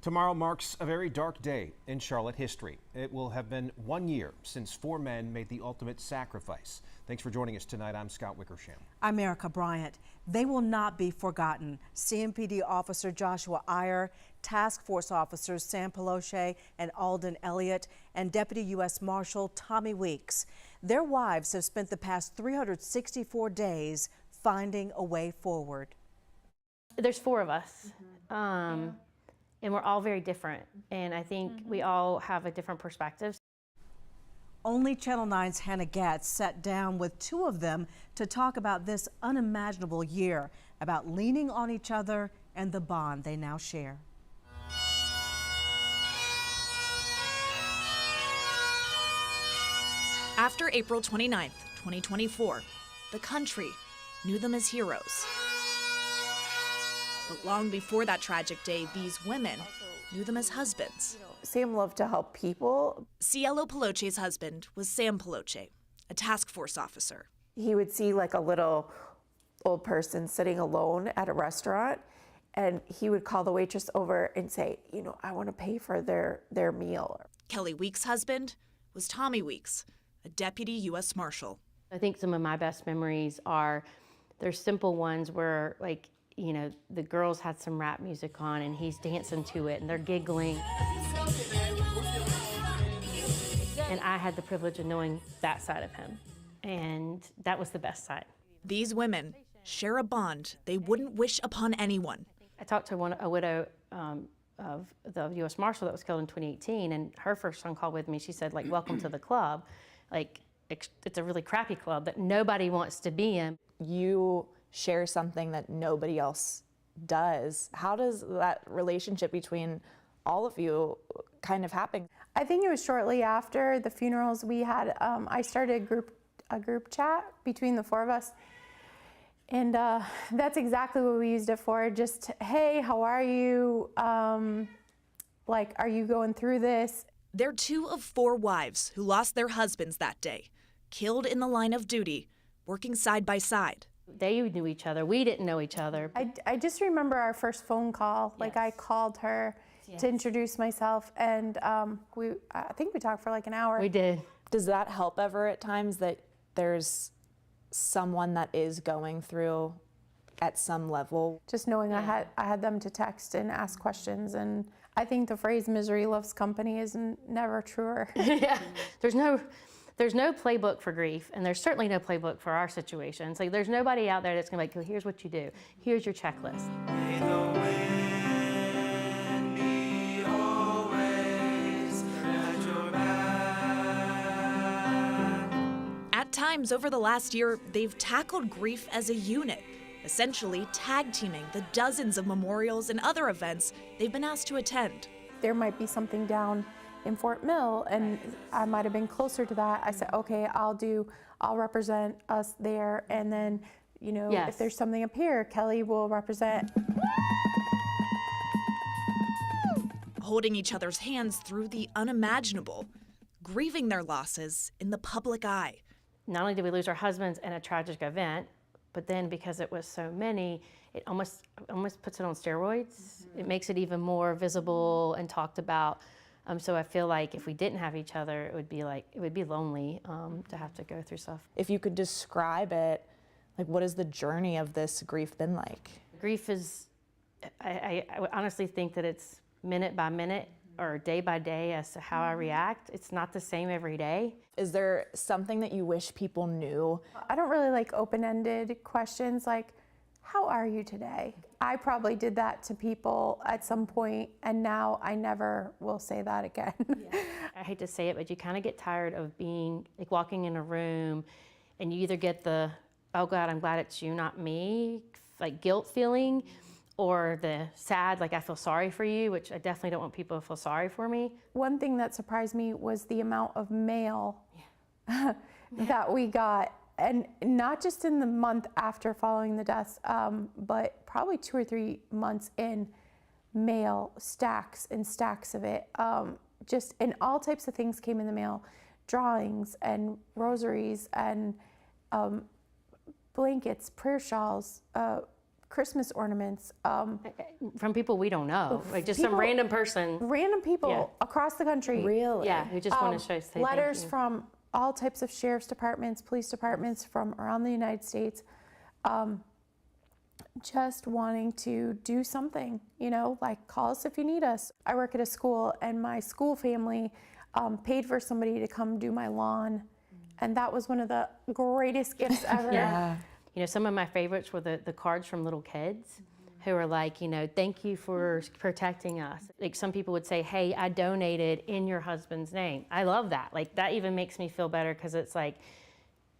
Tomorrow marks a very dark day in Charlotte history. It will have been 1 year since 4 men made the ultimate sacrifice. Thanks for joining us tonight. I'm Scott Wickersham. I'm Erica Bryant. They will not be forgotten. CMPD Officer Joshua Iyer, Task Force Officers Sam Peloche and Alden Elliott, and Deputy U.S. Marshal Tommy Weeks. Their wives have spent the past 364 days finding a way forward. There's 4 of us. And we're all very different. And I think we all have a different perspective. Only Channel 9's Hannah Gatz sat down with 2 of them to talk about this unimaginable year, about leaning on each other and the bond they now share. After April 29th, 2024, the country knew them as heroes. But long before that tragic day, these women knew them as husbands. Sam loved to help people. Cielo Peloche's husband was Sam Peloche, a task force officer. He would see like a little old person sitting alone at a restaurant, and he would call the waitress over and say, you know, I want to pay for their meal. Kelly Weeks' husband was Tommy Weeks, a deputy U.S. Marshal. I think some of my best memories are, there's simple ones where, like, you know, the girls had some rap music on and he's dancing to it and they're giggling. And I had the privilege of knowing that side of him. And that was the best side. These women share a bond they wouldn't wish upon anyone. I talked to a widow of the U.S. Marshal that was killed in 2018, and her first phone call with me, she said, like, welcome to the club. Like, it's a really crappy club that nobody wants to be in. You share something that nobody else does. How does that relationship between all of you kind of happen? I think it was shortly after the funerals we had, I started a group chat between the 4 of us. And that's exactly what we used it for. Just, hey, how are you? Like, are you going through this? They're 2 of 4 wives who lost their husbands that day, killed in the line of duty, working side by side. They knew each other. We didn't know each other. I just remember our first phone call. Yes. Like, I called her to introduce myself, and I think we talked for like an hour. We did. Does that help ever at times that there's someone that is going through at some level? Just knowing I had them to text and ask questions, and I think the phrase "misery loves company" is never truer. Yeah, there's no playbook for grief, and there's certainly no playbook for our situation. So there's nobody out there that's gonna be like, well, here's what you do. Here's your checklist. At times over the last year, they've tackled grief as a unit, essentially tag teaming the dozens of memorials and other events they've been asked to attend. There might be something down in Fort Mill, and I might have been closer to that. I said, okay, I'll represent us there, and then, you know, if there's something up here, Kelly will represent. Holding each other's hands through the unimaginable, grieving their losses in the public eye. Not only did we lose our husbands in a tragic event, but then because it was so many, it almost puts it on steroids. It makes it even more visible and talked about. So I feel like if we didn't have each other, it would be lonely to have to go through stuff. If you could describe it, like, what has the journey of this grief been like? Grief is, I honestly think that it's minute by minute or day by day as to how I react. It's not the same every day. Is there something that you wish people knew? I don't really like open-ended questions like, how are you today? I probably did that to people at some point, and now I never will say that again. Yeah. I hate to say it, but you kind of get tired of being, like, walking in a room and you either get the, oh God, I'm glad it's you, not me, like guilt feeling, or the sad, like, I feel sorry for you, which I definitely don't want people to feel sorry for me. One thing that surprised me was the amount of mail that we got. And not just in the month after following the deaths, but probably 2 or 3 months in, mail, stacks and stacks of it. And all types of things came in the mail, drawings and rosaries and blankets, prayer shawls, Christmas ornaments, From people we don't know, like just some people- random person. random people Yeah. across the country. Really? Yeah, who just want to say thank Letters you. from all types of sheriff's departments, police departments from around the United States, just wanting to do something, you know, like call us if you need us. I work at a school, and my school family paid for somebody to come do my lawn, and that was one of the greatest gifts ever. Yeah. You know, some of my favorites were the cards from little kids who are like, you know, thank you for protecting us. Like some people would say, hey, I donated in your husband's name. I love that. Like that even makes me feel better because it's like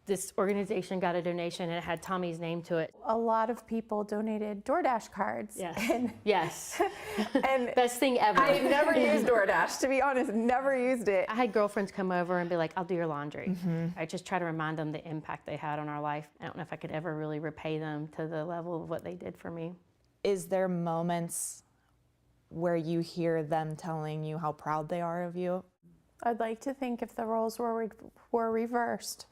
this organization got a donation and it had Tommy's name to it. A lot of people donated DoorDash cards. Yes. And, Yes. and Best thing ever. I never used DoorDash, to be honest, never used it. I had girlfriends come over and be like, I'll do your laundry. I just try to remind them the impact they had on our life. I don't know if I could ever really repay them to the level of what they did for me. Is there moments where you hear them telling you how proud they are of you? I'd like to think if the roles were reversed,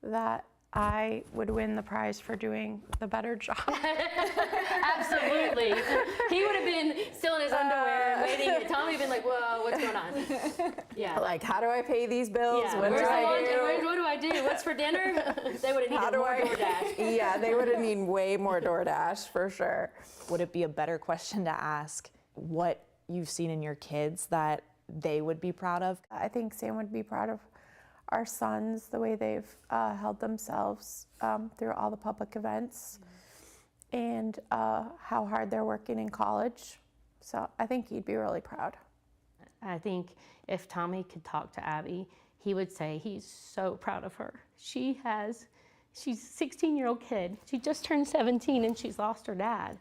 that I would win the prize for doing the better job. Absolutely. He would have been still in his underwear and waiting. And Tommy would have been like, whoa, what's going on? Yeah. Like, how do I pay these bills? Yeah. What do Where's the I lunch? do? What do I do? What's for dinner? They would have How needed do more I? DoorDash. Yeah, they would have needed way more DoorDash for sure. Would it be a better question to ask what you've seen in your kids that they would be proud of? I think Sam would be proud of our sons, the way they've held themselves through all the public events, and how hard they're working in college. So I think he'd be really proud. I think if Tommy could talk to Abby, he would say he's so proud of her. She's a 16-year-old kid. She just turned 17 and she's lost her dad.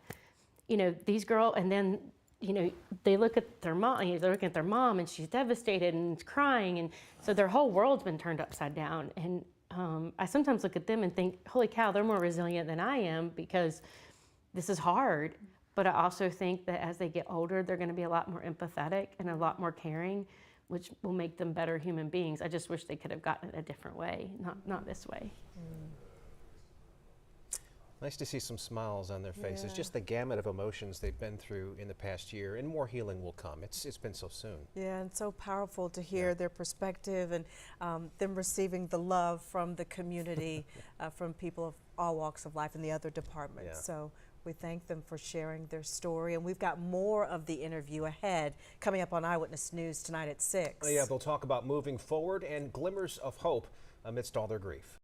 You know, these girls, and then, you know, they look at their mom, they're looking at their mom and she's devastated and crying. And so their whole world's been turned upside down. And I sometimes look at them and think, holy cow, they're more resilient than I am because this is hard. But I also think that as they get older, they're going to be a lot more empathetic and a lot more caring, which will make them better human beings. I just wish they could have gotten it a different way, not this way. Nice to see some smiles on their faces. Just the gamut of emotions they've been through in the past year, and more healing will come. It's been so soon. Yeah, and so powerful to hear their perspective and them receiving the love from the community, from people of all walks of life in the other departments. Yeah. So we thank them for sharing their story, and we've got more of the interview ahead coming up on Eyewitness News tonight at 6. Yeah, they'll talk about moving forward and glimmers of hope amidst all their grief.